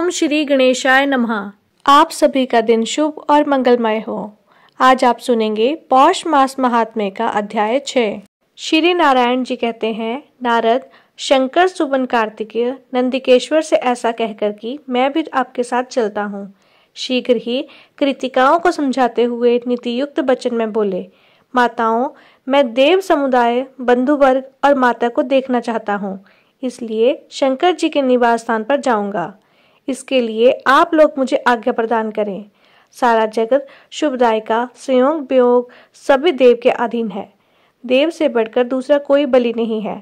ओम श्री गणेशाय नमः। आप सभी का दिन शुभ और मंगलमय हो। आज आप सुनेंगे पौष मास महात्म्य का अध्याय 6। श्री नारायण जी कहते हैं, नारद, शंकर सुवन कार्तिकेय नंदिकेश्वर से ऐसा कहकर कि मैं भी आपके साथ चलता हूँ। शीघ्र ही कृतिकाओं को समझाते हुए नीतियुक्त वचन में बोले, माताओं, मैं देव समुदाय, बंधु वर्ग और माता को देखना चाहता हूँ, इसलिए शंकर जी के निवास स्थान पर जाऊंगा। इसके लिए आप लोग मुझे आज्ञा प्रदान करें। सारा जगत शुभदायिका, संयोग वियोग सभी देव के अधीन है। देव से बढ़कर दूसरा कोई बलि नहीं है।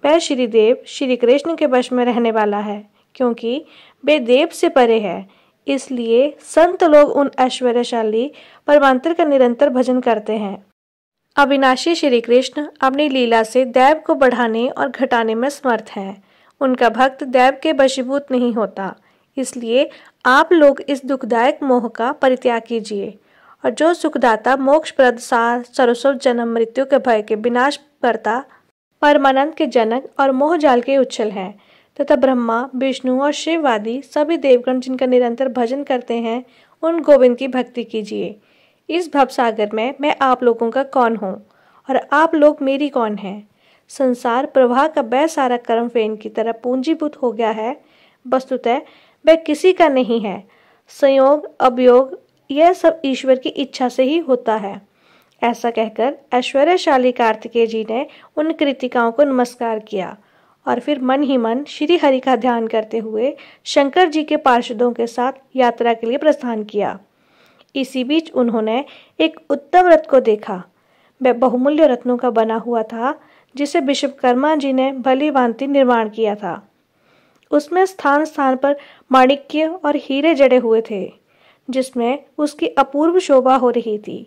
वह श्री देव श्री कृष्ण के वश में रहने वाला है, क्योंकि वे देव से परे है। इसलिए संत लोग उन ऐश्वर्यशाली परमांतर का निरंतर भजन करते हैं। अविनाशी श्री कृष्ण अपनी लीला से दैव को बढ़ाने और घटाने में समर्थ हैं। उनका भक्त दैव के वशीभूत नहीं होता। इसलिए आप लोग इस दुखदायक मोह का परित्याग कीजिए, और जो सुखदाता मोक्षप्रद सार सरस्वत जन्म मृत्यु के भय के विनाश करता, परमानंद के जनक और मोहजाल के उच्छल हैं, तथा ब्रह्मा, विष्णु और शिव आदि सभी देवगण जिनका निरंतर भजन करते हैं, उन गोविंद की भक्ति कीजिए। इस भवसागर में मैं आप लोगों का कौन हूँ और आप लोग मेरी कौन हैं? संसार प्रवाह का वह सारा कर्म फेन की तरह पूंजीभूत हो गया है। वस्तुतः वह किसी का नहीं है। संयोग अवयोग यह सब ईश्वर की इच्छा से ही होता है। ऐसा कहकर ऐश्वर्यशाली कार्तिकेय जी ने उन कृतिकाओं को नमस्कार किया और फिर मन ही मन श्री हरि का ध्यान करते हुए शंकर जी के पार्षदों के साथ यात्रा के लिए प्रस्थान किया। इसी बीच उन्होंने एक उत्तम रथ को देखा। वह बहुमूल्य रत्नों का बना हुआ था, जिसे विश्वकर्मा जी ने भली भांति निर्माण किया था। उसमें स्थान स्थान पर माणिक्य और हीरे जड़े हुए थे, जिसमें उसकी अपूर्व शोभा हो रही थी।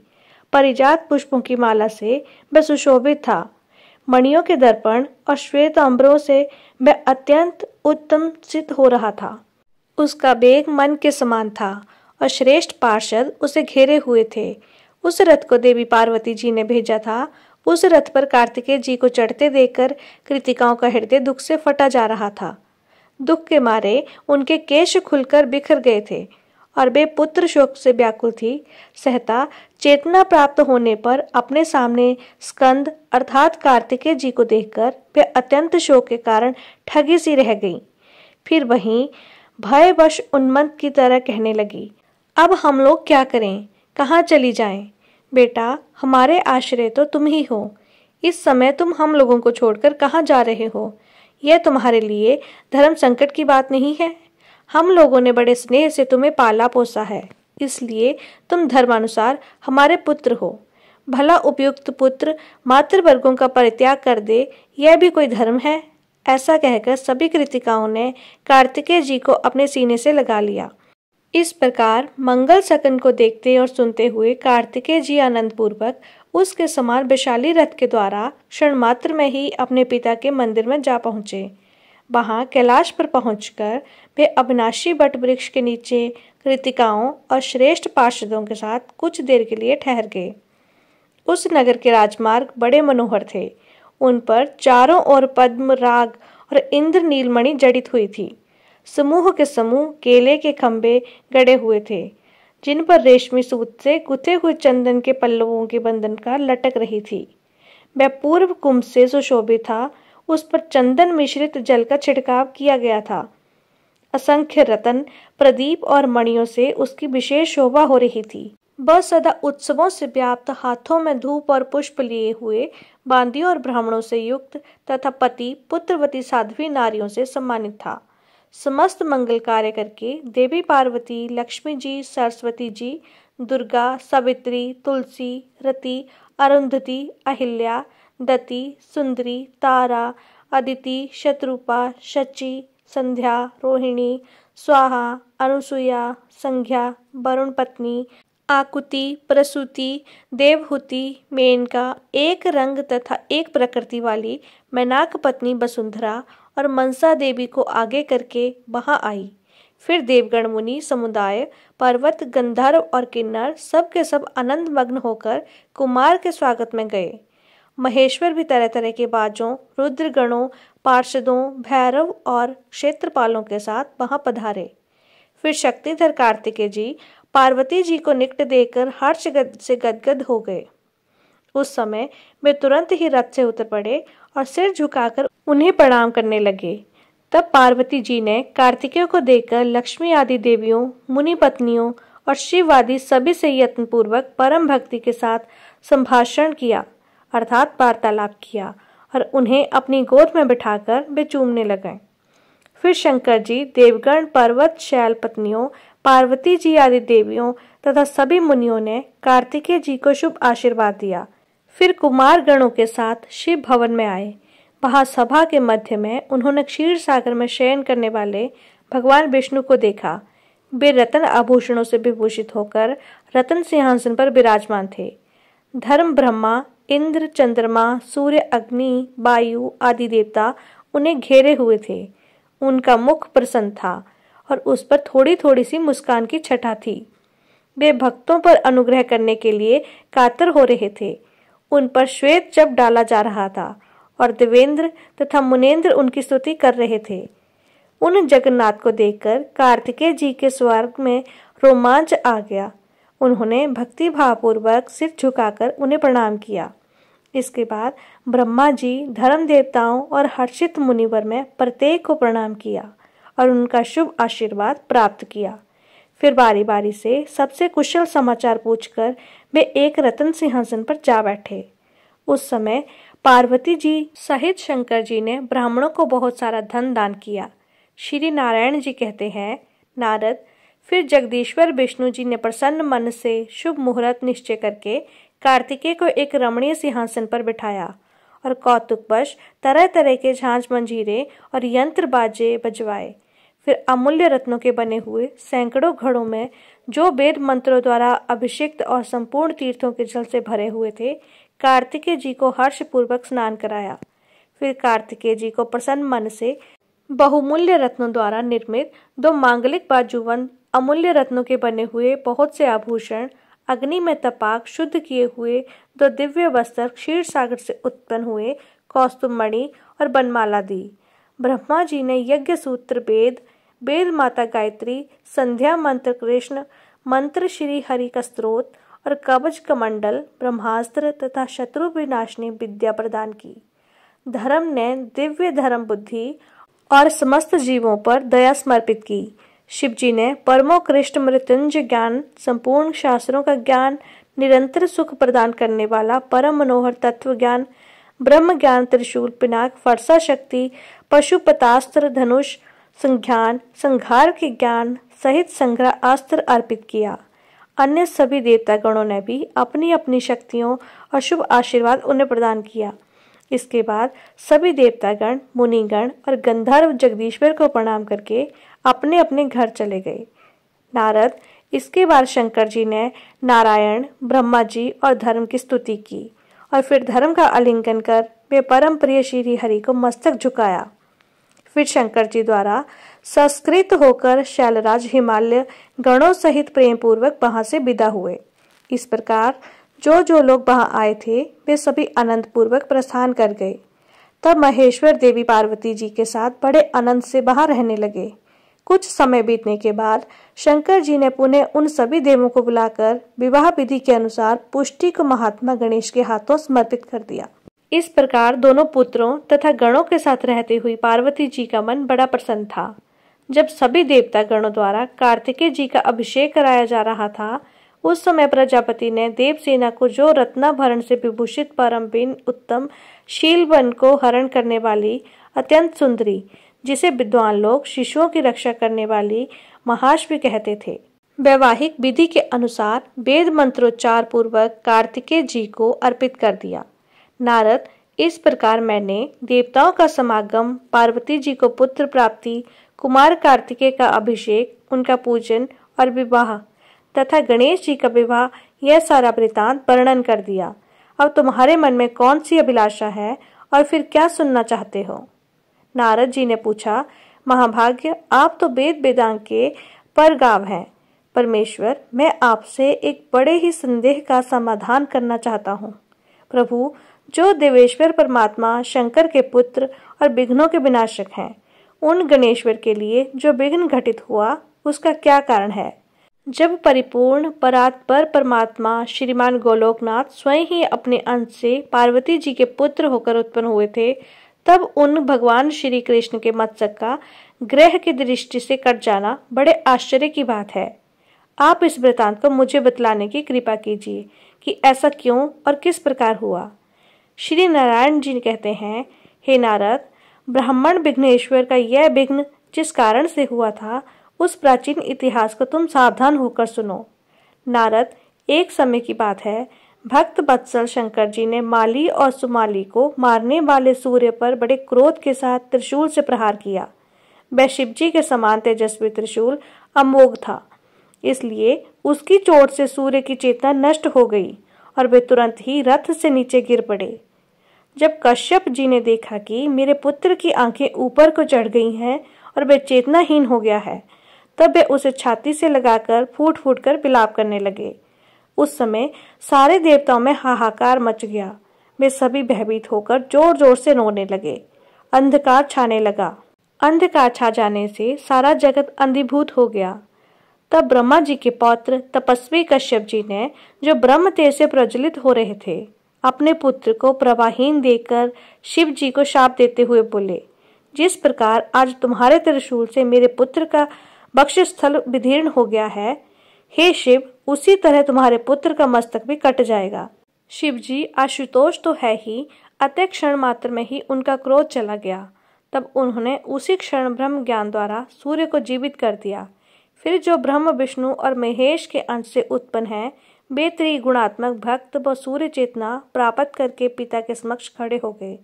परिजात पुष्पों की माला से वह सुशोभित था। मणियों के दर्पण और श्वेत अंबरों से वह अत्यंत उत्तम सिद्ध हो रहा था। उसका वेग मन के समान था और श्रेष्ठ पार्षद उसे घेरे हुए थे। उस रथ को देवी पार्वती जी ने भेजा था। उस रथ पर कार्तिकेय जी को चढ़ते देखकर कृतिकाओं का हृदय दुख से फटा जा रहा था। दुख के मारे उनके केश खुलकर बिखर गए थे और वे पुत्र शोक से व्याकुल थी। सहता चेतना प्राप्त होने पर अपने सामने स्कंद अर्थात कार्तिकेय जी को देखकर वे अत्यंत शोक के कारण ठगी सी रह गईं। फिर वहीं भयवश उन्मत्त की तरह कहने लगी, अब हम लोग क्या करें, कहाँ चली जाएं? बेटा, हमारे आश्रय तो तुम ही हो। इस समय तुम हम लोगों को छोड़कर कहाँ जा रहे हो? यह तुम्हारे लिए धर्म संकट की बात नहीं है। हम लोगों ने बड़े स्नेह से तुम्हें पाला पोसा है, इसलिए तुम धर्मानुसार हमारे पुत्र हो। भला उपयुक्त पुत्र मातृवर्गों का परित्याग कर दे, यह भी कोई धर्म है? ऐसा कहकर सभी कृतिकाओं ने कार्तिकेय जी को अपने सीने से लगा लिया। इस प्रकार मंगल सकन को देखते और सुनते हुए कार्तिकेय जी आनंद पूर्वक उसके समान वैशाली रथ के द्वारा क्षण मात्र में ही अपने पिता के मंदिर में जा पहुँचे। वहाँ कैलाश पर पहुंचकर वे अविनाशी वट वृक्ष के नीचे कृतिकाओं और श्रेष्ठ पार्षदों के साथ कुछ देर के लिए ठहर गए। उस नगर के राजमार्ग बड़े मनोहर थे। उन पर चारों ओर पद्म, राग और इंद्र नीलमणि जड़ित हुई थी। समूह के समूह केले के खंभे गड़े हुए थे, जिन पर रेशमी सूत से गुथे हुए चंदन के पल्लवों की बंधन का लटक रही थी। वह पूर्व कुंभ से सुशोभित था। उस पर चंदन मिश्रित जल का छिड़काव किया गया था। असंख्य रतन, प्रदीप और मणियों से उसकी विशेष शोभा हो रही थी। वह सदा उत्सवों से व्याप्त, हाथों में धूप और पुष्प लिए हुए, बांदियों और ब्राह्मणों से युक्त तथा पति पुत्रवती साध्वी नारियों से सम्मानित था। समस्त मंगल कार्य करके देवी पार्वती, लक्ष्मी जी, सरस्वती जी, दुर्गा, सावित्री, तुलसी, रति, अरुंधति, अहिल्या, दति, सुंदरी, तारा, अदिति, शत्रुपा, शची, संध्या, रोहिणी, स्वाहा, अनुसुया, संज्ञा, वरुण पत्नी, आकुति, प्रसूति, देवहूति, मेनका, एक रंग तथा एक प्रकृति वाली मैनाक पत्नी वसुंधरा और मनसा देवी को आगे करके वहां आई। फिर देवगण, मुनि समुदाय, पर्वत, गंधर्व और किन्नर सब के सब आनंद मग्न होकर कुमार के स्वागत में गए। महेश्वर भी तरह तरह के बाजों, रुद्रगणों, पार्षदों, भैरव और क्षेत्रपालों के साथ वहां पधारे। फिर शक्तिधर कार्तिकेय जी पार्वती जी को निकट देकर हर्ष से गदगद हो गए। उस समय वे तुरंत ही रथ से उतर पड़े और सिर झुकाकर उन्हें प्रणाम करने लगे। तब पार्वती जी ने कार्तिकेय को देखकर लक्ष्मी आदि देवियों, मुनि पत्नियों और शिव आदि सभी से यत्नपूर्वक परम भक्ति के साथ संभाषण किया, अर्थात वार्तालाप किया, और उन्हें अपनी गोद में बिठाकर वे चूमने लगे। फिर शंकर जी, देवगण, पर्वत, शैल पत्नियों, पार्वती जी आदि देवियों तथा सभी मुनियों ने कार्तिकेय जी को शुभ आशीर्वाद दिया। फिर कुमार गणों के साथ शिव भवन में आए। वहां सभा के मध्य में उन्होंने क्षीर सागर में शयन करने वाले भगवान विष्णु को देखा। वे रत्न आभूषणों से विभूषित होकर रत्न सिंहासन पर विराजमान थे। धर्म, ब्रह्मा, इंद्र, चंद्रमा, सूर्य, अग्नि, वायु आदि देवता उन्हें घेरे हुए थे। उनका मुख प्रसन्न था और उस पर थोड़ी थोड़ी सी मुस्कान की छटा थी। वे भक्तों पर अनुग्रह करने के लिए कातर हो रहे थे। उन पर श्वेत जप डाला जा रहा था और देवेंद्र तथा मुनेन्द्र उनकी स्तुति कर रहे थे। उन जगन्नाथ को देखकर कार्तिकेय जी के स्वर्ग में रोमांच आ गया। उन्होंने भक्ति भावपूर्वक सिर झुकाकर उन्हें प्रणाम किया। इसके बाद ब्रह्मा जी, धर्म देवताओं और हर्षित मुनिवर में प्रत्येक को प्रणाम किया और उनका शुभ आशीर्वाद प्राप्त किया। फिर बारी बारी से सबसे कुशल समाचार पूछकर वे एक रत्न सिंहासन पर जा बैठे। उस समय पार्वती जी सहित शंकर जी ने ब्राह्मणों को बहुत सारा धन दान किया। श्री नारायण जी कहते हैं, नारद, फिर जगदीश्वर विष्णु जी ने प्रसन्न मन से शुभ मुहूर्त निश्चय करके कार्तिकेय को एक रमणीय सिंहासन पर बिठाया और कौतुकवश तरह तरह के झांझ मंजीरे और यंत्र बाजे बजवाए। फिर अमूल्य रत्नों के बने हुए सैकड़ों घड़ों में, जो वेद मंत्रों द्वारा अभिषिक्त और संपूर्ण तीर्थों के जल से भरे हुए थे, कार्तिकेय जी को हर्षपूर्वक स्नान कराया। फिर कार्तिकेय जी को प्रसन्न मन से बहुमूल्य रत्नों द्वारा निर्मित 2 मांगलिक बाजूबंद, अमूल्य रत्नों के बने हुए बहुत से आभूषण, अग्नि में तपाक शुद्ध किए हुए 2 दिव्य वस्त्र, क्षीर सागर से उत्पन्न हुए कौस्तुभ मणि और बनमाला दी। ब्रह्मा जी ने यज्ञ सूत्र, वेद माता गायत्री, संध्या मंत्र, कृष्ण मंत्र, श्री हरि का स्त्रोत और कवच कमंडल, ब्रह्मास्त्र तथा शत्रु विनाशनी विद्या प्रदान की। धर्म ने दिव्य धर्म बुद्धि और समस्त जीवों पर दया समर्पित की। शिव जी ने परमोत्कृष्ट मृत्युंजय ज्ञान, संपूर्ण शास्त्रों का ज्ञान, निरंतर सुख प्रदान करने वाला परम मनोहर तत्व ज्ञान, ब्रह्म ज्ञान, त्रिशूल, पिनाक, फरसा शक्ति, पशुपतास्त्र, धनुष, संज्ञान, संहार के ज्ञान सहित संग्रह अस्त्र अर्पित किया। अन्य सभी देवता गणों ने भी अपनी अपनी शक्तियों और शुभ आशीर्वाद उन्हें प्रदान किया। इसके बाद सभी देवतागण, मुनिगण और गंधर्व जगदीश्वर को प्रणाम करके अपने अपने घर चले गए। नारद, इसके बाद शंकर जी ने नारायण, ब्रह्मा जी और धर्म की स्तुति की और फिर धर्म का आलिंगन कर वे परम प्रिय श्री हरि को मस्तक झुकाया। फिर शंकर जी द्वारा संस्कृत होकर शैलराज हिमालय गणों सहित प्रेम पूर्वक वहां से विदा हुए। इस प्रकार जो लोग वहां आए थे वे सभी आनंद पूर्वक प्रस्थान कर गए। तब महेश्वर देवी पार्वती जी के साथ बड़े आनंद से वहां रहने लगे। कुछ समय बीतने के बाद शंकर जी ने पुनः उन सभी देवों को बुलाकर विवाह विधि के अनुसार पुष्टि को महात्मा गणेश के हाथों समर्पित कर दिया। इस प्रकार दोनों पुत्रों तथा गणों के साथ रहती हुई पार्वती जी का मन बड़ा प्रसन्न था। जब सभी देवता गणों द्वारा कार्तिकेय जी का अभिषेक कराया जा रहा था, उस समय प्रजापति ने देवसेना को जो रत्नाभरण से विभूषित परम बिन उत्तम शीलवन को हरण करने वाली अत्यंत सुंदरी, जिसे विद्वान लोग शिशुओं की रक्षा करने वाली महाश्वी कहते थे, वैवाहिक विधि के अनुसार वेद मंत्रोच्चार पूर्वक कार्तिकेय जी को अर्पित कर दिया। नारद, इस प्रकार मैंने देवताओं का समागम, पार्वती जी को पुत्र प्राप्ति, कुमार कार्तिकेय का अभिषेक, उनका पूजन और विवाह तथा गणेश जी का विवाह, यह सारा वृतांत वर्णन कर दिया। अब तुम्हारे मन में कौन सी अभिलाषा है और फिर क्या सुनना चाहते हो? नारद जी ने पूछा, महाभाग्य, आप तो वेद वेदांग के परगाव हैं। परमेश्वर, मैं आपसे एक बड़े ही संदेह का समाधान करना चाहता हूँ। प्रभु, जो देवेश्वर परमात्मा शंकर के पुत्र और विघ्नों के विनाशक हैं, उन गणेश्वर के लिए जो विघ्न घटित हुआ उसका क्या कारण है? जब परिपूर्ण परात्पर परमात्मा श्रीमान गोलोकनाथ स्वयं ही अपने अंश से पार्वती जी के पुत्र होकर उत्पन्न हुए थे, तब उन भगवान श्री कृष्ण के मस्तक का ग्रह की दृष्टि से कट जाना बड़े आश्चर्य की बात है। आप इस वृतांत को मुझे बतलाने की कृपा कीजिए कि ऐसा क्यों और किस प्रकार हुआ। श्री नारायण जी कहते हैं, हे नारद, ब्राह्मण विघ्नेश्वर का यह विघ्न जिस कारण से हुआ था, उस प्राचीन इतिहास को तुम सावधान होकर सुनो। नारद, एक समय की बात है, भक्त वत्सल शंकर जी ने माली और सुमाली को मारने वाले सूर्य पर बड़े क्रोध के साथ त्रिशूल से प्रहार किया। वह शिव जी के समान तेजस्वी त्रिशूल अमोघ था, इसलिए उसकी चोट से सूर्य की चेतना नष्ट हो गई और वे तुरंत ही रथ से नीचे गिर पड़े। जब कश्यप जी ने देखा कि मेरे पुत्र की आंखें ऊपर को चढ़ गई हैं और वे चेतनाहीन हो गया है, तब वे उसे छाती से लगाकर फूट फूट कर विलाप करने लगे। उस समय सारे देवताओं में हाहाकार मच गया। वे सभी भयभीत होकर जोर जोर से रोने लगे। अंधकार छाने लगा। अंधकार छा जाने से सारा जगत अंधीभूत हो गया। तब ब्रह्मा जी के पौत्र तपस्वी कश्यप जी ने, जो ब्रह्म तेज से प्रज्वलित हो रहे थे, अपने पुत्र को प्रवाहीन देकर शिव जी को शाप देते हुए बोले, जिस प्रकार आज तुम्हारे त्रिशूल से मेरे पुत्र का बक्षस्थल विदीर्ण हो गया है, हे शिव, उसी तरह तुम्हारे पुत्र का मस्तक भी कट जाएगा। शिव जी आशुतोष तो है ही, अतः क्षण मात्र में ही उनका क्रोध चला गया। तब उन्होंने उसी क्षण ब्रह्म ज्ञान द्वारा सूर्य को जीवित कर दिया। फिर जो ब्रह्म विष्णु और महेश के अंश से उत्पन्न है, वे त्रिगुणात्मक भक्त व सूर्य चेतना प्राप्त करके पिता के समक्ष खड़े हो गए।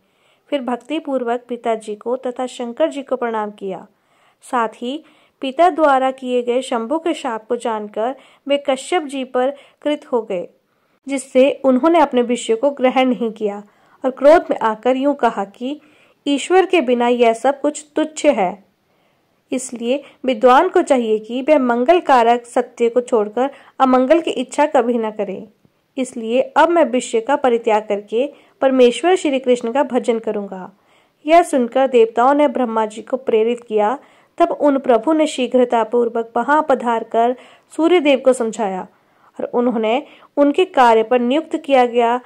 फिर भक्ति पूर्वक पिताजी को तथा शंकर जी को प्रणाम किया। साथ ही पिता द्वारा किए गए शंभु के शाप को जानकर वे कश्यप जी पर कृत हो गए, जिससे उन्होंने अपने विषय को ग्रहण नहीं किया और क्रोध में आकर यूं कहा कि ईश्वर के बिना यह सब कुछ तुच्छ है। इसलिए विद्वान को चाहिए कि वह मंगल कारक सत्य को छोड़कर अमंगल की इच्छा कभी न करे। इसलिए अब मैं विषय का परित्याग करके परमेश्वर श्री कृष्ण का भजन करूंगा। यह सुनकर देवताओं ने ब्रह्मा जी को प्रेरित किया। तब उन प्रभु ने शीघ्रता पूर्वक वहां पधार कर सूर्यदेव को समझाया और उन्होंने उनके कार्य पर नियुक्त किया गया।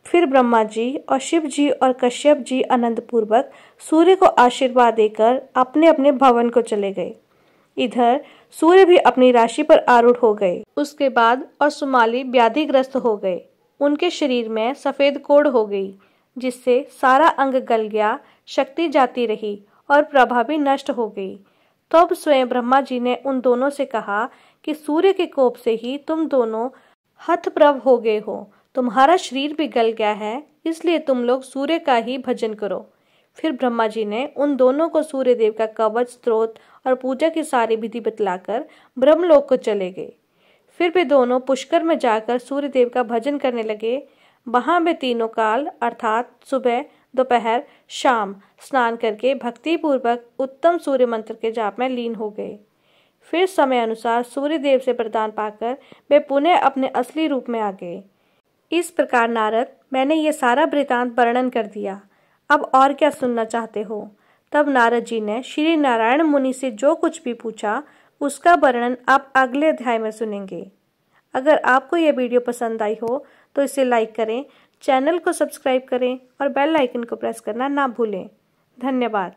फिर ब्रह्मा जी और शिव जी और कश्यप जी आनंद पूर्वक सूर्य को आशीर्वाद देकर अपने अपने भवन को चले गए। इधर सूर्य भी अपनी राशि पर आरूढ़ हो गए। उसके बाद और सुमाली व्याधिग्रस्त हो गए। उनके शरीर में सफेद कोढ़ हो गई, जिससे सारा अंग गल गया, शक्ति जाती रही और प्रभा भी नष्ट हो गई। तब स्वयं ब्रह्मा जी ने उन दोनों से कहा कि सूर्य के कोप से ही तुम दोनों हतप्रभ हो गए हो। तुम्हारा शरीर भी गल गया है, इसलिए तुम लोग सूर्य का ही भजन करो। फिर ब्रह्मा जी ने उन दोनों को सूर्यदेव का कवच, स्त्रोत और पूजा की सारी विधि बतलाकर ब्रह्मलोक को चले गए। फिर वे दोनों पुष्कर में जाकर सूर्यदेव का भजन करने लगे। वहां वे तीनों काल अर्थात सुबह, दोपहर, शाम स्नान करके भक्ति पूर्वक उत्तम सूर्य मंत्र के जाप में लीन हो गए। फिर समय अनुसार सूर्यदेव से वरदान पाकर वे पुनः अपने असली रूप में आ गए। इस प्रकार नारद, मैंने ये सारा वृतांत वर्णन कर दिया। अब और क्या सुनना चाहते हो? तब नारद जी ने श्री नारायण मुनि से जो कुछ भी पूछा, उसका वर्णन आप अगले अध्याय में सुनेंगे। अगर आपको यह वीडियो पसंद आई हो तो इसे लाइक करें, चैनल को सब्सक्राइब करें और बेल आइकन को प्रेस करना ना भूलें। धन्यवाद।